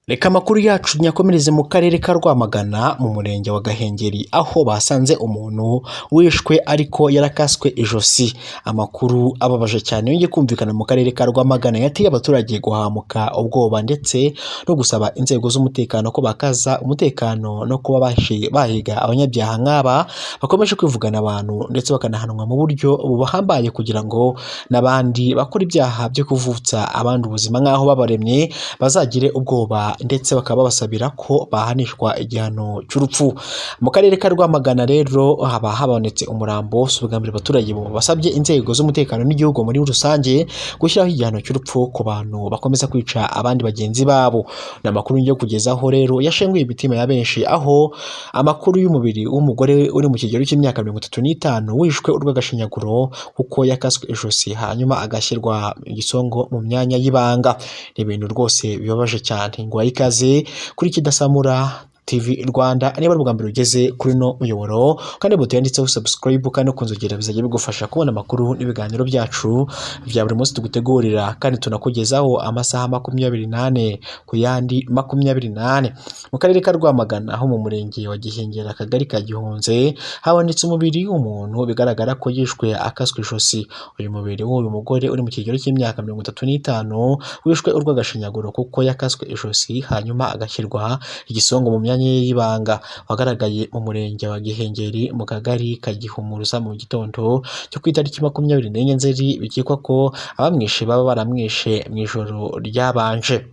Reka amakuru yacu nyakomereze mu karere ka Rwamagana mu murenge wa Gahengeri aho basanze umuntu wishwe ariko yarakaswe ijosi. Amakuru ababaje cyane yongeye kumvikana mu karere ka Rwamagana yateye abaturage guhamuka ubwoba ndetse no gusaba inzego z'umutekano ko bakaza umutekano no kuba bahiga abanyabyaha nk'aba bakomeje kwivugana abantu ndetse bakanahanwa mu buryo bubahambaye kugira ngo n'abandi bakora ibyaha byo kuvutsa abandi ubuzima nk'aho babaremye bazagire ubwoba ndetse bakaba basabira ko bahanishwa igihano cy'urupfu. Mu karere ka Rwamagana rero haba habonetse umurambo subigambira abaturage bo basabye inzego z'umutekano n'igihugu muri rusange gushyiraho igihano cy'urupfu ku bantu bakomeza kwica abandi bagenzi babo. N'amakuru yo kugezaho rero yashenguye imitima ya benshi aho amakuru y'umubiri w'umugore uri mu kigero cy'imyaka 35 wishwe urw'agashinyaguro kuko yakaswe ijosi hanyuma agashyirwa igisongo mu myanya y'ibanga. Ni ibintu rwose bibabaje cyane. Ngo ikaze kuri Kidasamura TV Rwanda niba ari ubwa mbere ugeze kuri no muyoboro kandi buto yanditseho subscribe kandi kunzogera bizajya bigufasha kubona amakuru n'ibiganiro byacu bya buri munsi tugutegurira kandi tunakugezaho amasaha 24 ku yandi 24. Mu karere ka Rwamagana aho mu murenge wa Gihengeri akagari ka Gihunze habonetse umubiri w'umuntu bigaragara ko yishwe akaswe ijosi. Uyu mubiri w'uyu mugore uri mu kigero cy'imyaka 35 wishwe urw'agashinyaguro kuko yakaswe ijosi hanyuma agashyirwa igisongo mu y'ibanga. Wagaragaye mu murenge wa Gihengeri mu kagari ka Gihumuruza mu gitondo cyo ku itariki 24 Nzeri bikekwa ko abamwishe baba baramwishe mu ijoro ryabanje.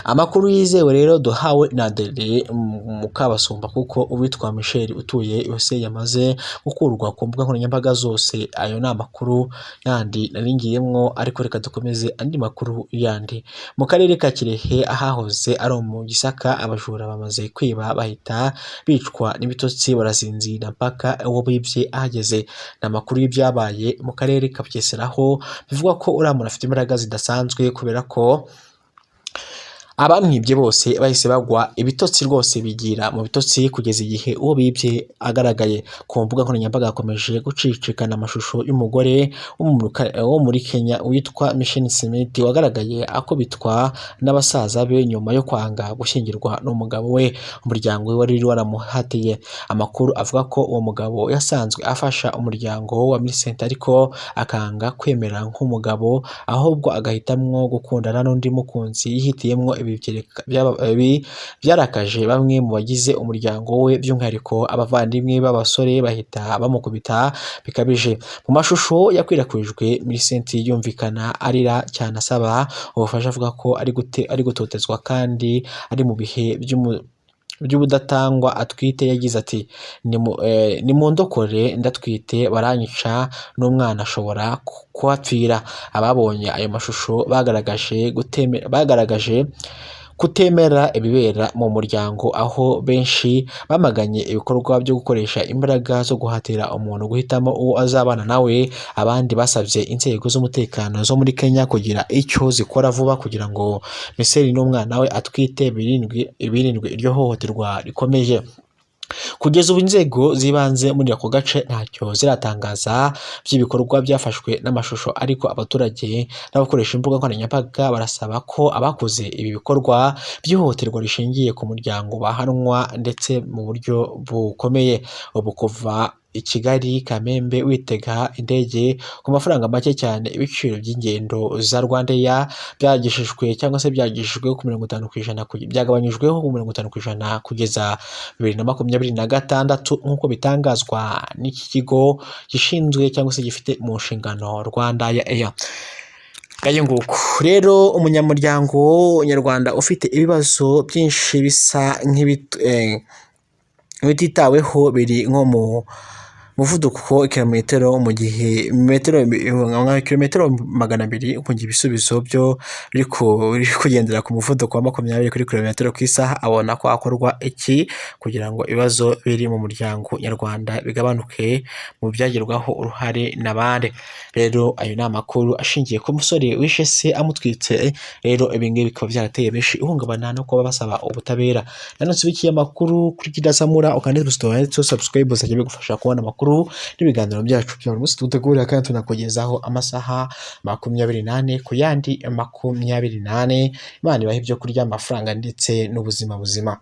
Amakuru yizewe rero duhawe na Dere Mukabasumba kuko uwitwa Michel utuye yose yamaze gukurwa ku mbuga nkoranyambaga zose. Ayo ni amakuru yandi naringiyemwo ariko reka dukomeze andi makuru yandi. Mu karere ka Kirehe ahahoze ari mu Gisaka abajura bamaze kwiba bahita bicwa n'ibitotsi barazinzira mpaka uwo bibye ahageze. N'amakuru y'ibyabaye mu karere ka Bugeseraho bivuga ko uramura afite imbaraga zidasanzwe kubera ko abamwibye bose bahise bagwa ibitotsi rwose bigira mu bitotsi kugeza igihe uwo bibye agaragaye. Ku mbuga nkoranyambaga akomeje gucicikana amashusho y'umugore wo muri Kenya witwa Michelle Smith wagaragaye akubitwa n'abasaza be nyuma yo kwanga gushyingirwa n'umugabo we. Umuryango we wari waramuhatiye. Amakuru avuga ko uwo mugabo yasanzwe afasha umuryango wa Millicent ariko akanga kwemera nk'umugabo ahubwo agahitamwo gukundana n'undi mukunzi yihitiyemwo. Byarakaje bamwe mu bagize umuryango we by'umwihariko abavandimwe b'abasore bahita bamukubita bikabije. Mu mashusho yakwirakwijwe Millicent yumvikana arira cyane asaba ubufasha avuga ko ari gutotezwa kandi ari mu bihe by'ubudatangwa atwite. Yagize ati ni mu ndokore ndatwite baranyica n'umwana ashobora kuhapfira. Ababonye ayo mashusho bagaragaje kutemera ibibera mu muryango aho benshi bamaganye ibikorwa byo gukoresha imbaraga zo guhatira umuntu guhitamo uwo azabana nawe. Abandi basabye inzego z'umutekano zo muri Kenya kugira icyo zikora vuba kugira ngo Michelle n'umwana we atwite birindwe iryo hohoterwa rikomeje. Kugeza ubu inzego zibanze muri ako gace ntacyo ziratangaza by'ibikorwa byafashwe n'amashusho ariko abaturage n'abakoresha imbuga nkoranyambaga barasaba ko abakoze ibi bikorwa by'ihohoterwa rishingiye ku muryango bahanwa ndetse mu buryo bukomeye. Ubu kuva i Kigali Kamembe witega indege ku mafaranga make cyane. Ibiciro by'ingendo za Rwandair byagishijwe cyangwa se byagishijwe ku 50% byagabanyijweho ku 50% kugeza 2026 nk'uko bitangazwa n'iki kigo gishinzwe cyangwa se gifite mu nshingano Rwandair. Gaye nguko rero umunyamuryango nyarwanda ufite ibibazo byinshi bisa nk'ibititaweho biri nko mu muvuduko kilometero mu gihe kilometero 200 mu gihe ibisubizo byo biri kugendera ku muvuduko wa 20 km ku isaha. Abona ko akorwa iki kugira ngo ibibazo biri mu muryango nyarwanda bigabanuke mu byagerwaho uruhare n'abandi. Rero ayo ni amakuru ashingiye ku musore wishe se amutwitse. Rero ibingibi bikaba byarateye benshi ihungabana no kuba basaba ubutabera. Nanone bikiye amakuru kuri Kidasamura ukandika subscribe uzajya bigufasha kubona amakuru amakuru n'ibiganiro byacu bya buri munsi tugutegurira kandi tunakugezaho amasaha 24 ku yandi 24. Imana ibahe ibyo kurya, amafaranga ndetse n'ubuzima buzima.